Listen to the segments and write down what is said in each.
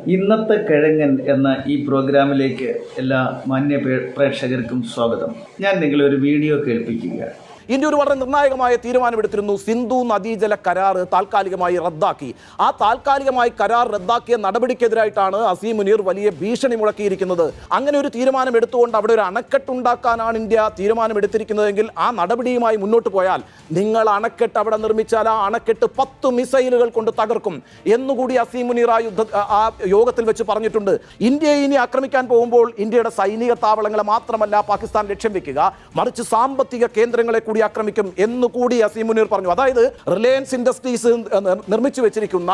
ഇന്നത്തെ കിഴങ്ങൻ എന്ന ഈ പ്രോഗ്രാമിലേക്ക് എല്ലാ മാന്യ പ്രേക്ഷകർക്കും സ്വാഗതം. ഞാൻ നിങ്ങളെ ഒരു വീഡിയോ കേൾപ്പിക്കുക. ഇന്ത്യ ഒരു വളരെ നിർണായകമായ തീരുമാനമെടുത്തിരുന്നു. സിന്ധു നദീജല കരാർ താൽക്കാലികമായി റദ്ദാക്കി. ആ താൽക്കാലികമായി കരാർ റദ്ദാക്കിയ നടപടിക്കെതിരായിട്ടാണ് അസീം മുനീർ വലിയ ഭീഷണി മുഴക്കിയിരിക്കുന്നത്. അങ്ങനെ ഒരു തീരുമാനം എടുത്തുകൊണ്ട് അവിടെ ഒരു അണക്കെട്ടുണ്ടാക്കാനാണ് ഇന്ത്യ തീരുമാനമെടുത്തിരിക്കുന്നതെങ്കിൽ ആ നടപടിയുമായി മുന്നോട്ട് പോയാൽ നിങ്ങൾ അണക്കെട്ട് അവിടെ നിർമ്മിച്ചാൽ ആ അണക്കെട്ട് 10 മിസൈലുകൾ കൊണ്ട് തകർക്കും എന്നുകൂടി അസീം മുനീർ ആ യോഗത്തിൽ വെച്ച് പറഞ്ഞിട്ടുണ്ട്. ഇന്ത്യയെ ഇനി ആക്രമിക്കാൻ പോകുമ്പോൾ ഇന്ത്യയുടെ സൈനിക താവളങ്ങളെ മാത്രമല്ല പാകിസ്ഥാൻ ലക്ഷ്യം വെക്കുക, മറിച്ച് സാമ്പത്തിക കേന്ദ്രങ്ങളെ കൂടി ആക്രമിക്കും എന്നുകൂടി അസീം മുനീർ പറഞ്ഞു. അതായത് റിലയൻസ് ഇൻഡസ്ട്രീസ് നിർമ്മിച്ചു വെച്ചിരിക്കുന്ന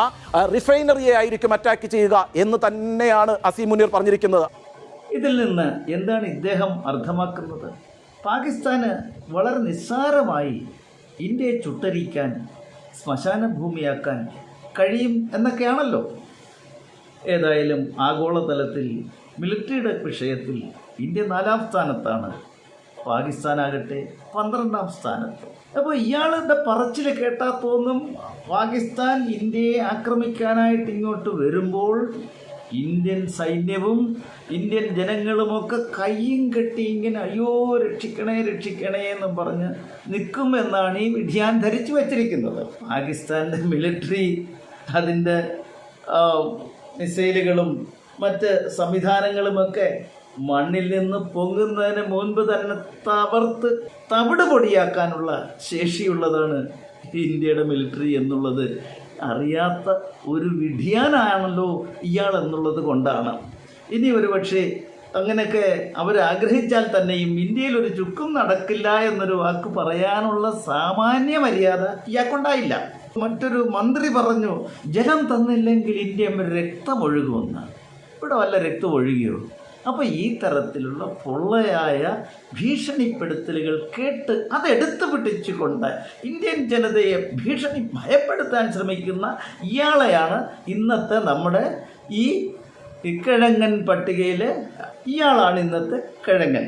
റിഫൈനറിയെ ആയിരിക്കും അറ്റാക്ക് ചെയ്യുക എന്ന് തന്നെയാണ് അസീം മുനീർ പറഞ്ഞിരിക്കുന്നത്. ഇതിൽ നിന്ന് എന്താണ് ഇദ്ദേഹം അർത്ഥമാക്കുന്നത്? പാകിസ്ഥാന് വളരെ നിസ്സാരമായി ഇന്ത്യയെ ചുട്ടരിക്കാൻ, ശ്മശാന ഭൂമിയാക്കാൻ കഴിയും എന്നൊക്കെയാണല്ലോ. ഏതായാലും ആഗോളതലത്തിൽ മിലിറ്ററിയുടെ വിഷയത്തിൽ ഇന്ത്യ 4ാം സ്ഥാനത്താണ്, പാകിസ്ഥാനാകട്ടെ 12ാം സ്ഥാനത്ത്. അപ്പോൾ ഇയാളുടെ പറച്ചിൽ കേട്ടാൽ തോന്നും പാകിസ്ഥാൻ ഇന്ത്യയെ ആക്രമിക്കാനായിട്ട് ഇങ്ങോട്ട് വരുമ്പോൾ ഇന്ത്യൻ സൈന്യവും ഇന്ത്യൻ ജനങ്ങളുമൊക്കെ കയ്യും കെട്ടി ഇങ്ങനെ അയ്യോ രക്ഷിക്കണേ രക്ഷിക്കണേ എന്നും പറഞ്ഞ് നിൽക്കുമെന്നാണ് ഈ വിഡ്ഢിയാൻ ധരിച്ചു വച്ചിരിക്കുന്നത്. പാകിസ്ഥാൻ്റെ മിലിറ്ററി അതിൻ്റെ മിസൈലുകളും മറ്റ് സംവിധാനങ്ങളുമൊക്കെ മണ്ണിൽ നിന്ന് പൊങ്ങുന്നതിന് മുൻപ് തന്നെ തവിട് പൊടിയാക്കാനുള്ള ശേഷിയുള്ളതാണ് ഇന്ത്യയുടെ മിലിറ്ററി എന്നുള്ളത് അറിയാത്ത ഒരു വിഡ്ഢിയാനാണല്ലോ ഇയാൾ എന്നുള്ളത് കൊണ്ടാണ്. ഇനി ഒരു പക്ഷേ അങ്ങനെയൊക്കെ അവരാഗ്രഹിച്ചാൽ തന്നെയും ഇന്ത്യയിൽ ഒരു ചുക്കും നടക്കില്ല എന്നൊരു വാക്ക് പറയാനുള്ള സാമാന്യ മര്യാദ ഇയാൾക്കുണ്ടായില്ല. മറ്റൊരു മന്ത്രി പറഞ്ഞു, ജലം തന്നില്ലെങ്കിൽ ഇന്ത്യ രക്തമൊഴുകുമെന്ന്. ഇവിടെ വല്ല രക്തം ഒഴുകിയോ? അപ്പോൾ ഈ തരത്തിലുള്ള പൊള്ളയായ ഭീഷണിപ്പെടുത്തലുകൾ കേട്ട് അതെടുത്തു പിടിച്ചുകൊണ്ട് ഇന്ത്യൻ ജനതയെ ഭയപ്പെടുത്താൻ ശ്രമിക്കുന്ന ഇയാളെയാണ് ഇന്നത്തെ നമ്മുടെ ഈ കിഴങ്ങൻ പട്ടികയിൽ ഇയാളാണ് ഇന്നത്തെ കിഴങ്ങൻ.